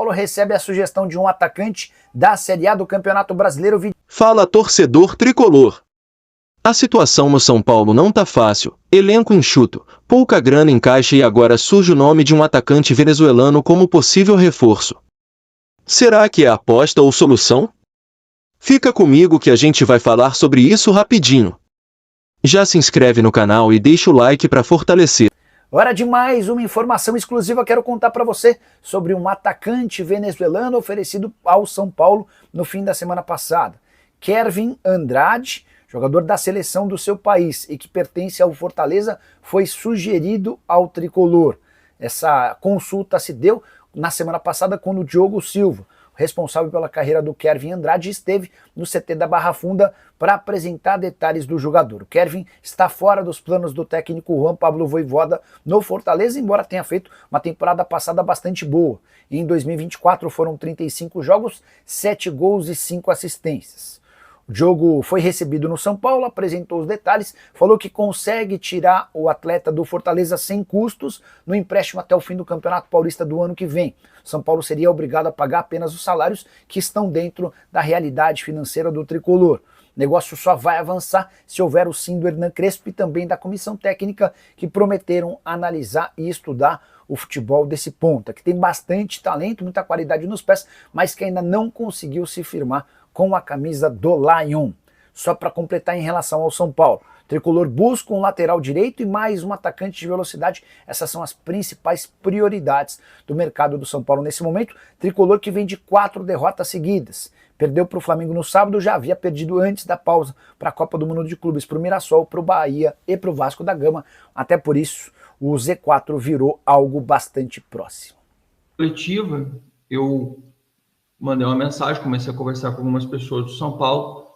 Paulo recebe a sugestão de um atacante da Série A do Campeonato Brasileiro. Fala, torcedor tricolor. A situação no São Paulo não tá fácil, elenco enxuto, pouca grana em caixa e agora surge o nome de um atacante venezuelano como possível reforço. Será que é aposta ou solução? Fica comigo que a gente vai falar sobre isso rapidinho. Já se inscreve no canal e deixa o like para fortalecer. Hora de mais uma informação exclusiva. Quero contar para você sobre um atacante venezuelano oferecido ao São Paulo no fim da semana passada. Kervin Andrade, jogador da seleção do seu país e que pertence ao Fortaleza, foi sugerido ao tricolor. Essa consulta se deu na semana passada quando o Diogo Silva, responsável pela carreira do Kervin Andrade, esteve no CT da Barra Funda para apresentar detalhes do jogador. O Kervin está fora dos planos do técnico Juan Pablo Vojvoda no Fortaleza, embora tenha feito uma temporada passada bastante boa. Em 2024 foram 35 jogos, 7 gols e 5 assistências. O Diogo foi recebido no São Paulo, apresentou os detalhes, falou que consegue tirar o atleta do Fortaleza sem custos no empréstimo até o fim do Campeonato Paulista do ano que vem. O São Paulo seria obrigado a pagar apenas os salários que estão dentro da realidade financeira do tricolor. O negócio só vai avançar se houver o sim do Hernan Crespo e também da comissão técnica, que prometeram analisar e estudar o futebol desse ponta, que tem bastante talento, muita qualidade nos pés, mas que ainda não conseguiu se firmar com a camisa do Lion. Só para completar em relação ao São Paulo, o tricolor busca um lateral direito e mais um atacante de velocidade. Essas são as principais prioridades do mercado do São Paulo nesse momento. Tricolor que vem de 4 derrotas seguidas. Perdeu para o Flamengo no sábado, já havia perdido antes da pausa para a Copa do Mundo de Clubes, para o Mirassol, para o Bahia e para o Vasco da Gama. Até por isso, o Z4 virou algo bastante próximo. Coletiva, eu mandei uma mensagem, comecei a conversar com algumas pessoas do São Paulo,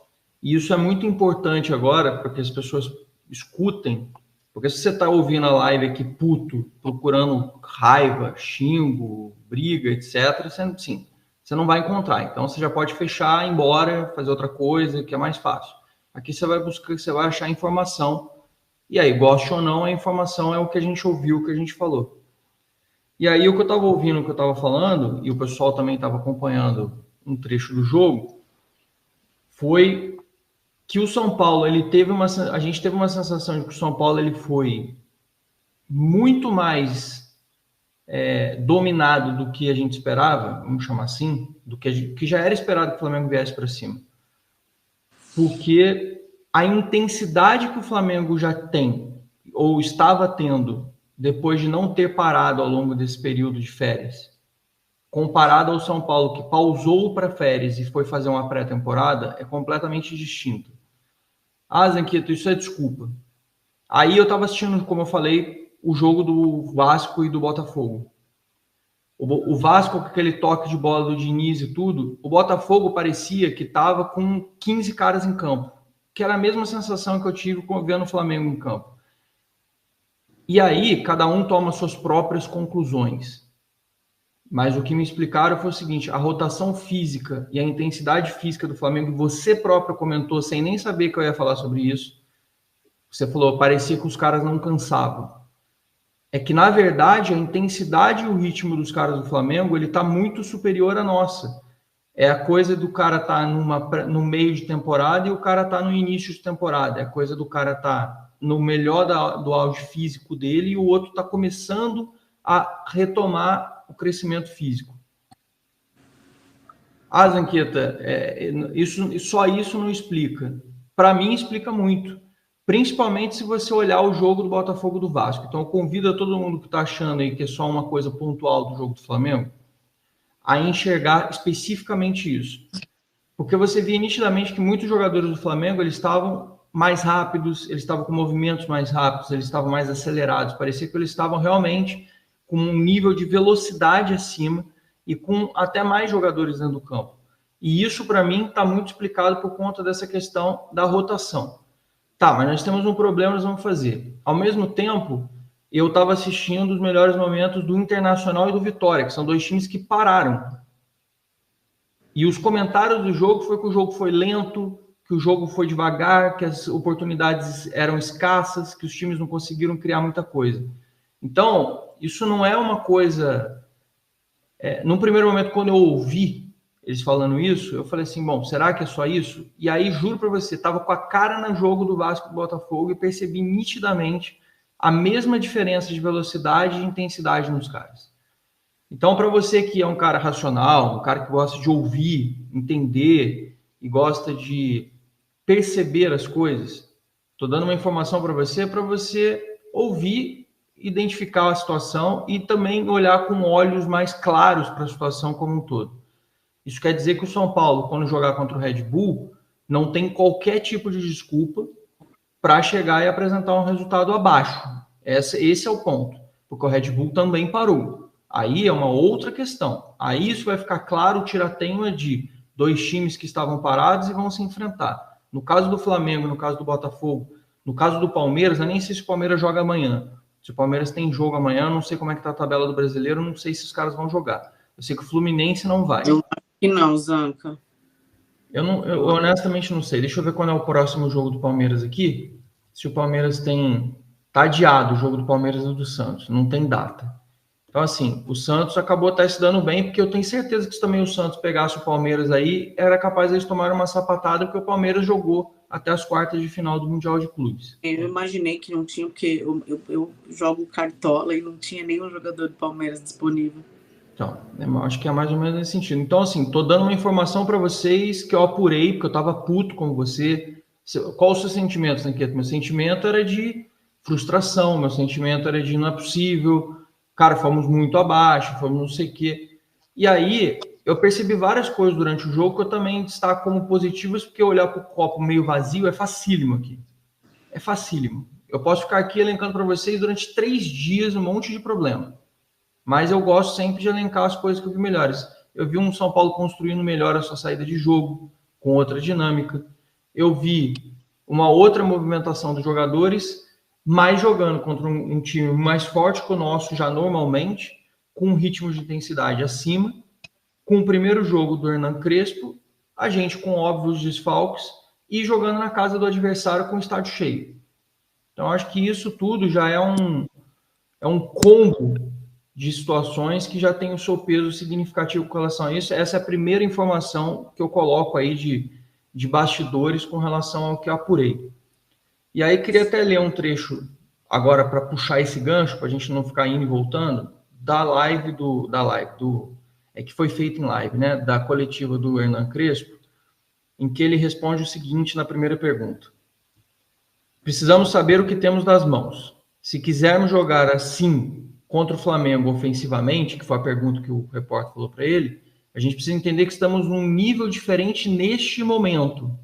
e isso é muito importante agora para que as pessoas escutem, porque se você está ouvindo a live aqui puto, procurando raiva, xingo, briga, etc., você não vai encontrar. Então você já pode fechar, ir embora, fazer outra coisa, que é mais fácil. Aqui você vai buscar, você vai achar informação, e aí, goste ou não, a informação é o que a gente ouviu, o que a gente falou. E aí o que eu estava ouvindo, o que eu estava falando, e o pessoal também estava acompanhando um trecho do jogo, foi que o São Paulo, a gente teve uma sensação de que o São Paulo ele foi muito mais dominado do que a gente esperava, vamos chamar assim, do que já era esperado que o Flamengo viesse para cima. Porque a intensidade que o Flamengo já tem, ou estava tendo, depois de não ter parado ao longo desse período de férias, comparado ao São Paulo, que pausou para férias e foi fazer uma pré-temporada, é completamente distinto. Zanqueto, isso é desculpa. Aí eu estava assistindo, como eu falei, o jogo do Vasco e do Botafogo. O Vasco, com aquele toque de bola do Diniz e tudo, o Botafogo parecia que estava com 15 caras em campo, que era a mesma sensação que eu tive vendo o Flamengo em campo. E aí, cada um toma suas próprias conclusões. Mas o que me explicaram foi o seguinte, a rotação física e a intensidade física do Flamengo, você próprio comentou, sem nem saber que eu ia falar sobre isso, você falou, parecia que os caras não cansavam. É que, na verdade, a intensidade e o ritmo dos caras do Flamengo, ele está muito superior à nossa. É a coisa do cara estar no meio de temporada e o cara tá no início de temporada. É a coisa do cara tá no melhor do auge físico dele e o outro está começando a retomar o crescimento físico. Zanqueta, só isso não explica. Para mim, explica muito. Principalmente se você olhar o jogo do Botafogo do Vasco. Então, eu convido a todo mundo que está achando aí que é só uma coisa pontual do jogo do Flamengo a enxergar especificamente isso. Porque você via nitidamente que muitos jogadores do Flamengo eles estavam mais rápidos, eles estavam com movimentos mais rápidos, eles estavam mais acelerados. Parecia que eles estavam realmente com um nível de velocidade acima e com até mais jogadores dentro do campo. E isso, para mim, está muito explicado por conta dessa questão da rotação. Tá, mas nós temos um problema, nós vamos fazer. Ao mesmo tempo, eu estava assistindo os melhores momentos do Internacional e do Vitória, que são dois times que pararam. E os comentários do jogo foi que o jogo foi lento, que o jogo foi devagar, que as oportunidades eram escassas, que os times não conseguiram criar muita coisa. Então, isso não é uma coisa Num primeiro momento, quando eu ouvi eles falando isso, eu falei assim, bom, será que é só isso? E aí, juro para você, estava com a cara no jogo do Vasco e do Botafogo e percebi nitidamente a mesma diferença de velocidade e intensidade nos caras. Então, para você que é um cara racional, um cara que gosta de ouvir, entender e gosta de perceber as coisas, estou dando uma informação para você ouvir, identificar a situação e também olhar com olhos mais claros para a situação como um todo. Isso quer dizer que o São Paulo, quando jogar contra o Red Bull, não tem qualquer tipo de desculpa para chegar e apresentar um resultado abaixo. Esse é o ponto, porque o Red Bull também parou. Aí é uma outra questão. Aí isso vai ficar claro, o tiratema de dois times que estavam parados e vão se enfrentar. No caso do Flamengo, no caso do Botafogo, no caso do Palmeiras, eu nem sei se o Palmeiras joga amanhã. Se o Palmeiras tem jogo amanhã, eu não sei como é que tá a tabela do Brasileiro, não sei se os caras vão jogar. Eu sei que o Fluminense não vai. Eu acho que não, Zanca. Eu honestamente não sei. Deixa eu ver quando é o próximo jogo do Palmeiras aqui. Se o Palmeiras tá adiado o jogo do Palmeiras e do Santos, não tem data. Então, assim, o Santos acabou até se dando bem, porque eu tenho certeza que se também o Santos pegasse o Palmeiras aí, era capaz de eles tomarem uma sapatada, porque o Palmeiras jogou até as quartas de final do Mundial de Clubes. Eu imaginei que não tinha, porque eu jogo cartola e não tinha nenhum jogador do Palmeiras disponível. Então, eu acho que é mais ou menos nesse sentido. Então, assim, tô dando uma informação para vocês que eu apurei, porque eu tava puto com você. Qual o seu sentimento, Sanqueto? Meu sentimento era de frustração, meu sentimento era de não é possível, cara, fomos muito abaixo, fomos não sei o quê. E aí, eu percebi várias coisas durante o jogo que eu também destaco como positivas, porque olhar para o copo meio vazio é facílimo aqui. É facílimo. Eu posso ficar aqui elencando para vocês durante 3 dias um monte de problema. Mas eu gosto sempre de elencar as coisas que eu vi melhores. Eu vi um São Paulo construindo melhor a sua saída de jogo, com outra dinâmica. Eu vi uma outra movimentação dos jogadores, mas jogando contra um time mais forte que o nosso já normalmente, com um ritmo de intensidade acima, com o primeiro jogo do Hernan Crespo, a gente com óbvios desfalques e jogando na casa do adversário com o estádio cheio. Então, acho que isso tudo já é um combo de situações que já tem o seu peso significativo com relação a isso. Essa é a primeira informação que eu coloco aí de bastidores com relação ao que eu apurei. E aí, queria até ler um trecho agora para puxar esse gancho, para a gente não ficar indo e voltando, que foi feita em live, né, da coletiva do Hernan Crespo, em que ele responde o seguinte na primeira pergunta. Precisamos saber o que temos nas mãos. Se quisermos jogar assim contra o Flamengo ofensivamente, que foi a pergunta que o repórter falou para ele, a gente precisa entender que estamos num nível diferente neste momento.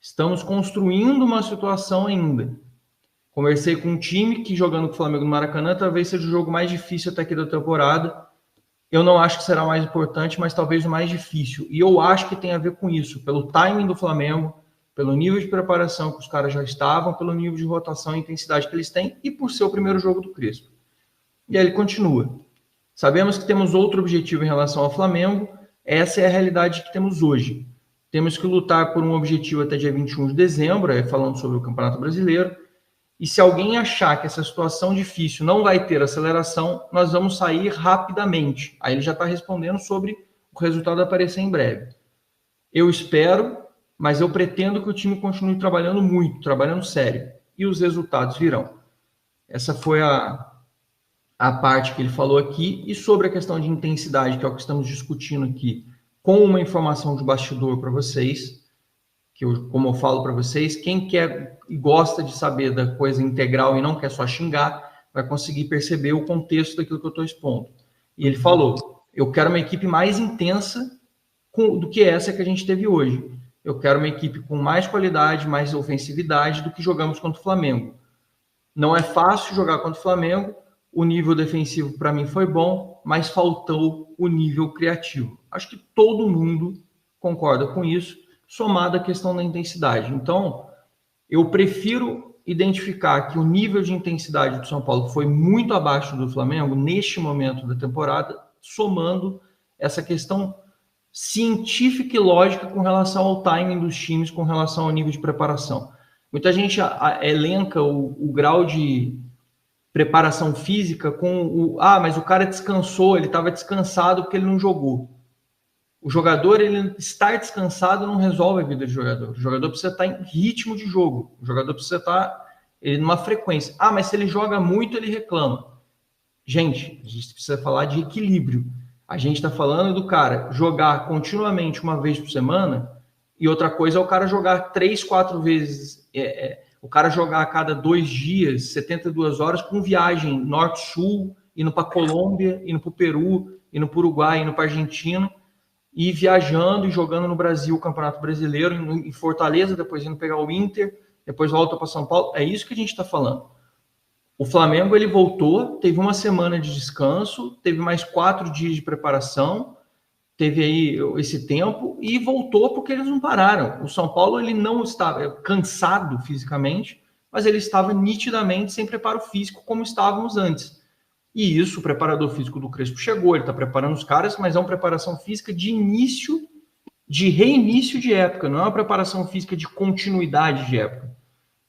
Estamos construindo uma situação ainda. Conversei com um time que, jogando com o Flamengo no Maracanã, talvez seja o jogo mais difícil até aqui da temporada. Eu não acho que será o mais importante, mas talvez o mais difícil. E eu acho que tem a ver com isso, pelo timing do Flamengo, pelo nível de preparação que os caras já estavam, pelo nível de rotação e intensidade que eles têm e por ser o primeiro jogo do Crespo. E aí ele continua. Sabemos que temos outro objetivo em relação ao Flamengo. Essa é a realidade que temos hoje. Temos que lutar por um objetivo até dia 21 de dezembro, falando sobre o Campeonato Brasileiro. E se alguém achar que essa situação difícil não vai ter aceleração, nós vamos sair rapidamente. Aí ele já está respondendo sobre o resultado aparecer em breve. Eu espero, mas eu pretendo que o time continue trabalhando muito, trabalhando sério. E os resultados virão. Essa foi a parte que ele falou aqui. E sobre a questão de intensidade, que é o que estamos discutindo aqui, com uma informação de bastidor para vocês, que como eu falo para vocês, quem quer e gosta de saber da coisa integral e não quer só xingar, vai conseguir perceber o contexto daquilo que eu estou expondo. E ele falou, eu quero uma equipe mais intensa do que essa que a gente teve hoje. Eu quero uma equipe com mais qualidade, mais ofensividade do que jogamos contra o Flamengo. Não é fácil jogar contra o Flamengo, o nível defensivo para mim foi bom, mas faltou o nível criativo. Acho que todo mundo concorda com isso, somado à questão da intensidade. Então, eu prefiro identificar que o nível de intensidade do São Paulo foi muito abaixo do Flamengo neste momento da temporada, somando essa questão científica e lógica com relação ao timing dos times, com relação ao nível de preparação. Muita gente elenca o grau de preparação física com mas o cara descansou, ele estava descansado porque ele não jogou. O jogador, ele estar descansado não resolve a vida do jogador. O jogador precisa estar em ritmo de jogo. O jogador precisa estar numa frequência. Mas se ele joga muito, ele reclama. Gente, a gente precisa falar de equilíbrio. A gente está falando do cara jogar continuamente uma vez por semana, e outra coisa é o cara jogar 3, 4 vezes. O cara jogar a cada 2 dias, 72 horas, com viagem norte-sul, indo para Colômbia, indo para o Peru, indo para o Uruguai, indo para a Argentina, e viajando e jogando no Brasil o Campeonato Brasileiro, em Fortaleza, depois indo pegar o Inter, depois volta para São Paulo. É isso que a gente está falando. O Flamengo, ele voltou, teve uma semana de descanso, teve mais 4 dias de preparação, teve aí esse tempo e voltou porque eles não pararam. O São Paulo, ele não estava cansado fisicamente, mas ele estava nitidamente sem preparo físico como estávamos antes. E isso, o preparador físico do Crespo chegou, ele está preparando os caras, mas é uma preparação física de reinício de época, não é uma preparação física de continuidade de época.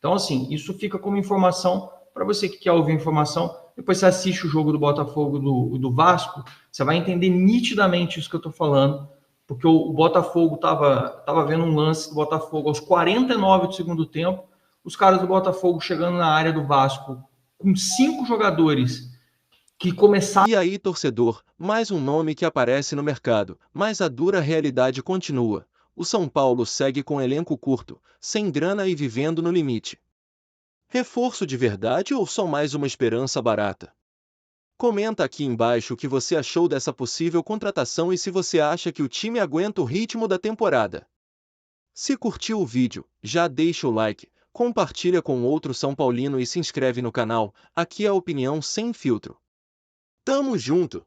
Então, assim, isso fica como informação para você que quer ouvir informação. Depois você assiste o jogo do Botafogo do Vasco, você vai entender nitidamente isso que eu estou falando, porque o Botafogo estava vendo um lance do Botafogo aos 49 do segundo tempo, os caras do Botafogo chegando na área do Vasco com 5 jogadores que começaram... E aí, torcedor, mais um nome que aparece no mercado, mas a dura realidade continua. O São Paulo segue com elenco curto, sem grana e vivendo no limite. Reforço de verdade ou só mais uma esperança barata? Comenta aqui embaixo o que você achou dessa possível contratação e se você acha que o time aguenta o ritmo da temporada. Se curtiu o vídeo, já deixa o like, compartilha com outro São Paulino e se inscreve no canal. Aqui é a opinião sem filtro. Tamo junto!